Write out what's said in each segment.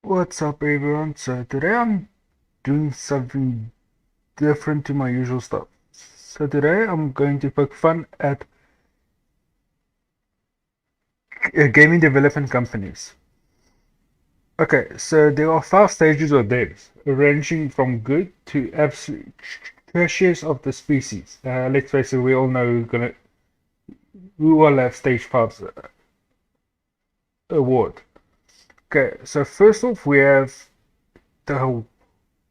What's up, everyone? So today I'm doing something different to my usual stuff. So today I'm going to poke fun at gaming development companies. Okay, so there are 5 stages of devs, ranging from good to absolute trashiest of the species. Let's face it, we all know who will have stage 5's award. Okay, so first off we have the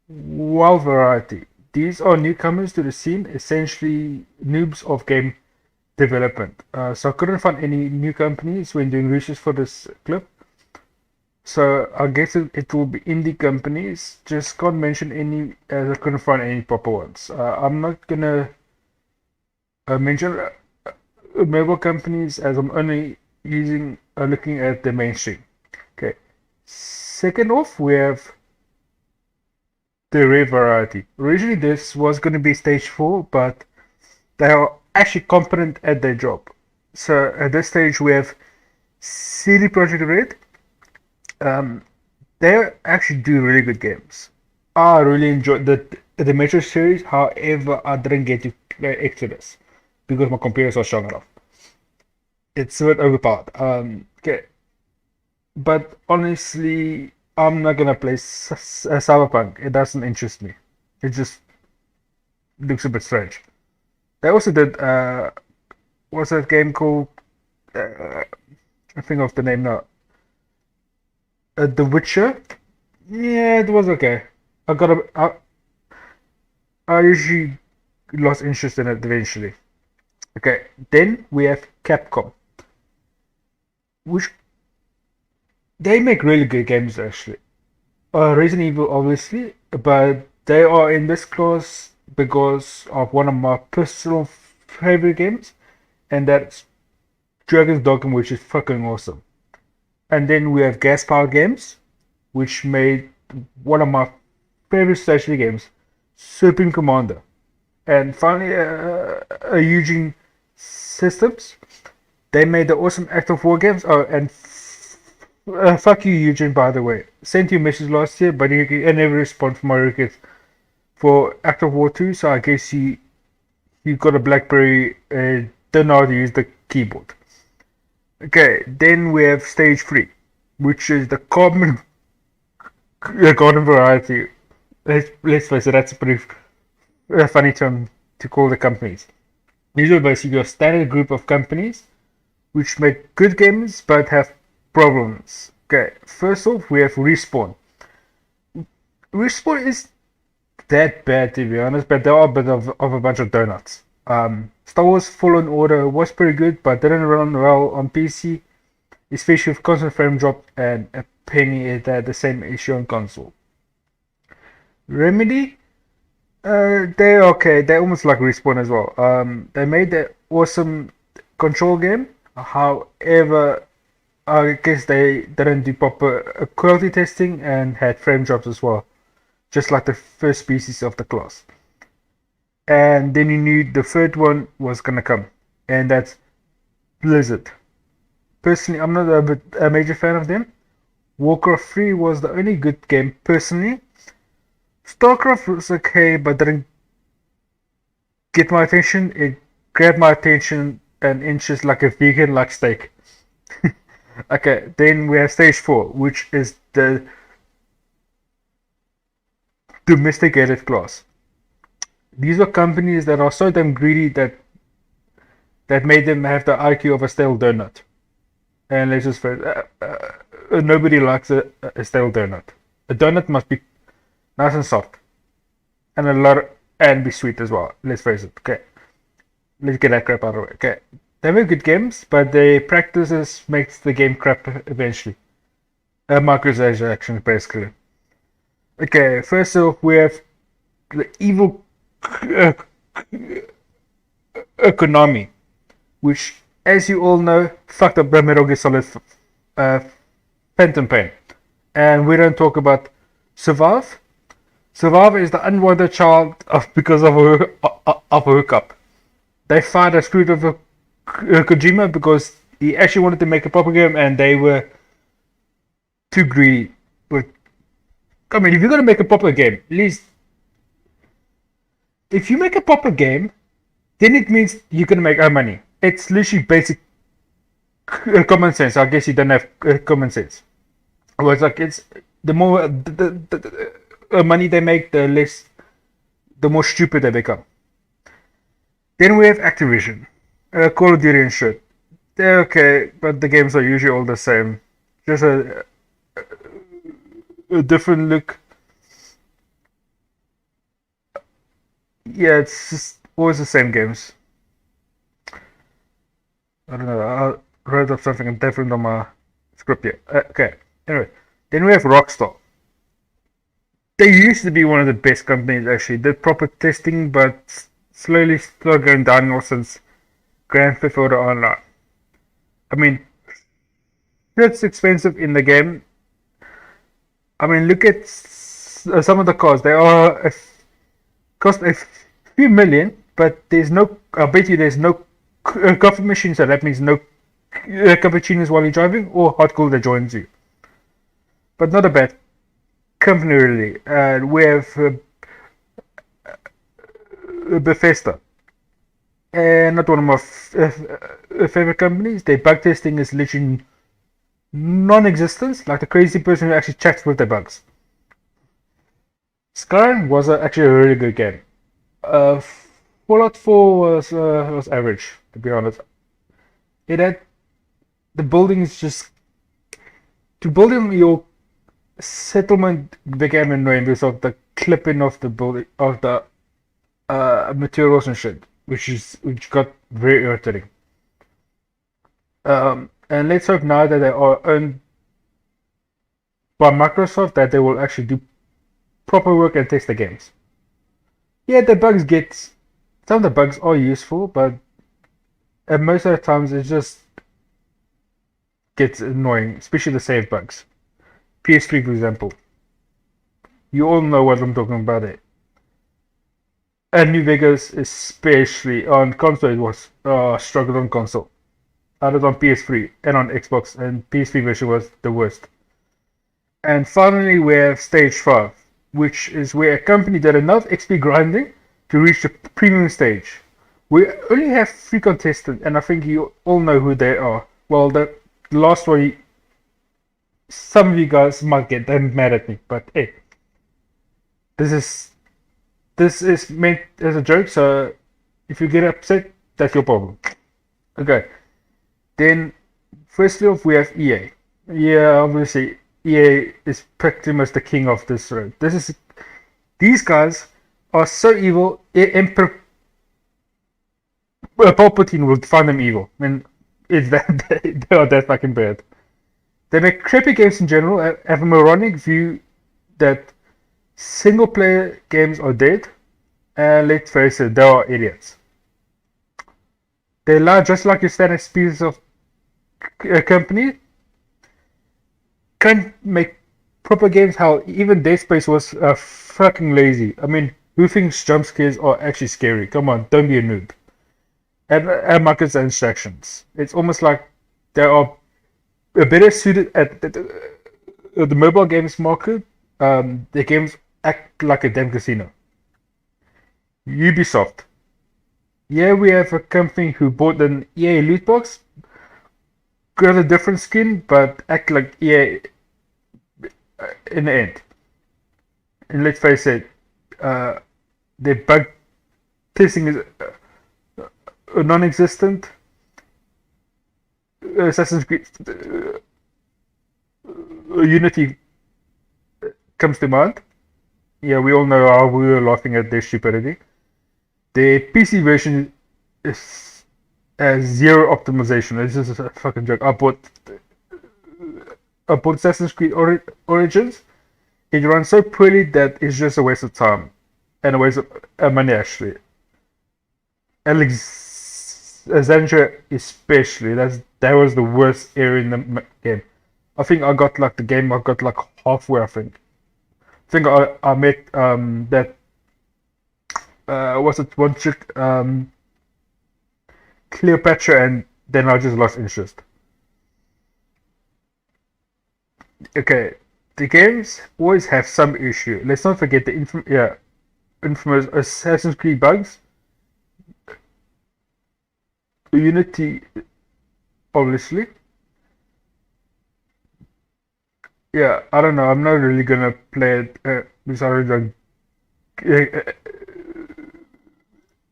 wild variety. These are newcomers to the scene, essentially noobs of game development. So I couldn't find any new companies when doing research for this clip. So I guess it will be indie companies. Just can't mention any as I couldn't find any proper ones. I'm not gonna mention mobile companies as I'm only looking at the mainstream. Okay. Second off, we have the rare variety. Originally, this was going to be stage 4, but they are actually competent at their job. So at this stage, we have CD Projekt Red. They actually do really good games. I really enjoyed the Metro series. However, I didn't get to play Exodus because my computer is not strong enough. It's a bit overpowered. Okay, but honestly, I'm not gonna play Cyberpunk. It doesn't interest me. It just looks a bit strange. They also did what's that game called? Uh, I think of the name now. The Witcher. Yeah, it was okay. I got a. I usually lost interest in it eventually. Okay, then we have Capcom, which they make really good games actually. Resident Evil, obviously, but they are in this class because of one of my personal favorite games, and that's Dragon's Dogma, which is fucking awesome. And then we have Gas Power Games, which made one of my favorite strategy games, Supreme Commander. And finally, Eugene Systems. They made the awesome Act of War games. Oh, and fuck you, Eugene, by the way. Sent you a message last year, but you never respond for my request for Act of War 2, so I guess you got a Blackberry and don't know how to use the keyboard. Okay, then we have stage 3, which is the common garden variety. Let's face it, that's a pretty funny term to call the companies. These are basically a standard group of companies which make good games but have problems. Okay, first off, we have Respawn. Respawn is that bad to be honest, but they are a bit of a bunch of donuts. Star Wars Fallen Order was pretty good, but didn't run well on PC, especially with constant frame drop and a penny it had the same issue on console. Remedy, they're okay. They're almost like Respawn as well. They made the awesome Control game. However, I guess they didn't do proper quality testing and had frame drops as well, just like the first species of the class. And then you knew the third one was gonna come, and that's Blizzard. Personally, I'm not a major fan of them. Warcraft 3 was the only good game personally. StarCraft was okay, but didn't get my attention. It grabbed my attention and inches like a vegan like steak. Okay, then we have stage 4, which is the domesticated class. These are companies that are so damn greedy that made them have the IQ of a stale donut. And let's just face nobody likes a stale donut. A donut must be nice and soft, and and be sweet as well. Let's face it. Okay, let's get that crap out of the way. Okay, they make good games, but their practices makes the game crap eventually. Microtransactions basically. Okay, first off we have the evil uh, Konami, which, as you all know, fucked up the Metal Gear Solid uh, Phantom Pain. And we don't talk about Survive. Survive is the unwanted child because of a hookup. They fired a screwed over Kojima because he actually wanted to make a proper game and they were too greedy with I mean, if you're gonna make a proper game, at least if you make a proper game, then it means you're gonna make money. It's literally basic common sense. I guess you don't have common sense. Well, it's like it's the more money they make, the more stupid they become. Then we have Activision, Call of Duty and shit. They're okay, but the games are usually all the same. Just a different look. Yeah, it's just always the same games. I don't know. I wrote up something different on my script here. Okay. Anyway, then we have Rockstar. They used to be one of the best companies actually. Did proper testing, but slowly started going downhill since Grand Theft Auto Online. I mean, it's expensive in the game. I mean, look at some of the cars. They are cost a few million, but there's no. I bet you there's no coffee machine, so that means no cappuccinos while you're driving or hot cool that joins you. But not a bad company really. We have Bethesda, and not one of my favorite companies. Their bug testing is literally non-existent. Like the crazy person who actually checks with the bugs. Skyrim was actually a really good game. Fallout 4 was average, to be honest. It had the buildings just to build in your settlement became annoying because of the clipping of the building of the materials and shit, which got very irritating. And let's hope now that they are owned by Microsoft that they will actually do proper work and test the games. Yeah, some of the bugs are useful, but most of the times it just gets annoying, especially the save bugs. PS3, for example. You all know what I'm talking about there. And New Vegas, especially on console, it was struggled on console. I was on PS3 and on Xbox, and PS3 version was the worst. And finally, we have Stage 5, which is where a company did enough XP grinding to reach the premium stage. We only have 3 contestants, and I think you all know who they are. Well, the last one, some of you guys might get mad at me, but hey, this is meant as a joke, so if you get upset, that's your problem. Okay, then firstly off, we have EA. Yeah, obviously, EA is pretty much the king of this road. These guys are so evil. Emperor Palpatine will find them evil. I mean, it's that they are that fucking bad. They make crappy games in general. Have a moronic view that single player games are dead. And let's face it, they are idiots. They lie just like your standard pieces of a company. Can't make proper games. How even Dead Space was fucking lazy. I mean, who thinks jump scares are actually scary? Come on, don't be a noob. And markets and instructions. It's almost like they are better suited at the mobile games market. The games act like a damn casino. Ubisoft. Yeah, we have a company who bought an EA loot box, got a different skin, but act like EA in the end. And let's face it, their bug testing is non-existent. Assassin's Creed Unity comes to mind. Yeah, we all know how we were laughing at their stupidity. The PC version has zero optimization. It's just a fucking joke. I bought Assassin's Creed Origins. It runs so poorly that it's just a waste of time and a waste of money actually. Alexandria especially. That was the worst area in the game. I think I got like halfway. I think I met that was it one chick Cleopatra, and then I just lost interest. Okay, The games always have some issue. Let's not forget the infamous Assassin's Creed bugs. Unity, obviously. Yeah, I don't know. I'm not really gonna play it because I really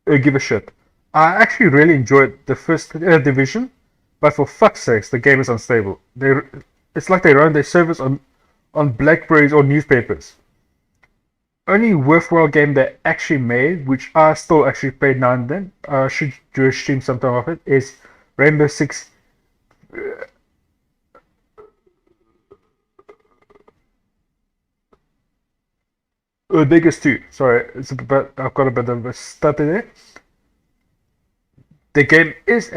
don't give a shit. I actually really enjoyed the first division, but for fuck's sakes, the game is unstable. It's like they run their servers on Blackberries or newspapers. Only worthwhile game they actually made, which I still actually play now and then, should do a stream sometime of it, is Rainbow Six Vegas 2. Sorry, I've got a bit of a stutter there. The game is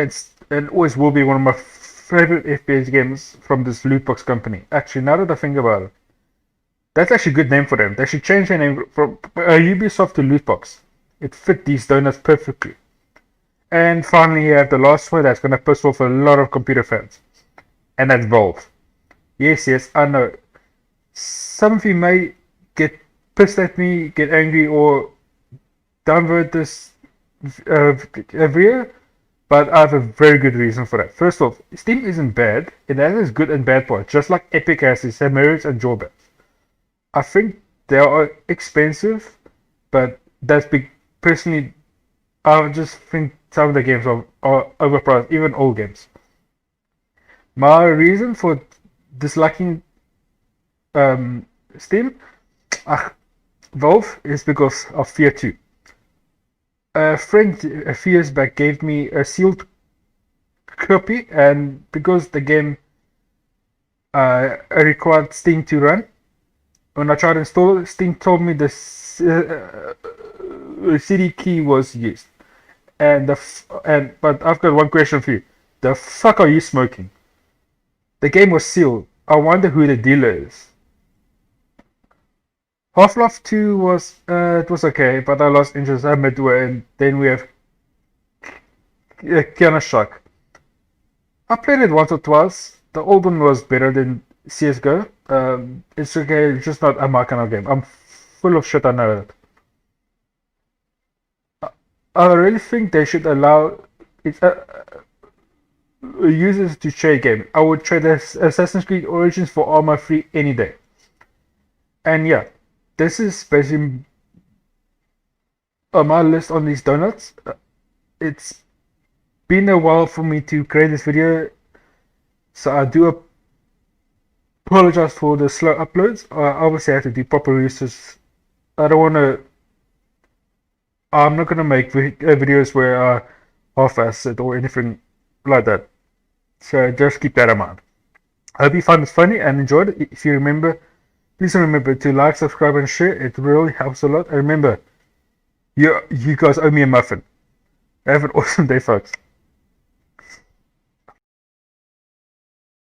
and always will be one of my favorite FPS games from this loot box company. Actually, now that I think about it, that's actually a good name for them. They should change their name from Ubisoft to loot box. It fit these donuts perfectly. And finally, you have the last one that's gonna piss off a lot of computer fans, and that's Valve. Yes, I know. Some of you may get pissed at me, get angry, or downvote this video, but I have a very good reason for that. First off, Steam isn't bad. It has its good and bad parts, just like Epic has its merits and drawbacks. I think they are expensive, but that's big. Personally, I just think some of the games are overpriced, even old games. My reason for disliking Steam, Valve, is because of Fear 2. A friend a few years back gave me a sealed copy, and because the game required Steam to run, when I tried to install it, Steam told me the CD key was used. But I've got one question for you. The fuck are you smoking? The game was sealed. I wonder who the dealer is. Half-Life 2 it was okay, but I lost interest at midway, and then we have Counter-Strike. I played it once or twice. The old one was better than CS:GO. It's okay, it's just not my kind of game. I'm full of shit, I know that. I really think they should allow users to trade games. I would trade Assassin's Creed Origins for Arma free any day. And yeah, this is basically on my list on these donuts. It's been a while for me to create this video, so I do apologize for the slow uploads. I obviously have to do proper research. I don't want to. I'm not gonna make videos where I half-ass it or anything like that. So just keep that in mind. I hope you found this funny and enjoyed it. If you remember, please remember to like, subscribe, and share. It really helps a lot. And remember, you guys owe me a muffin. Have an awesome day, folks.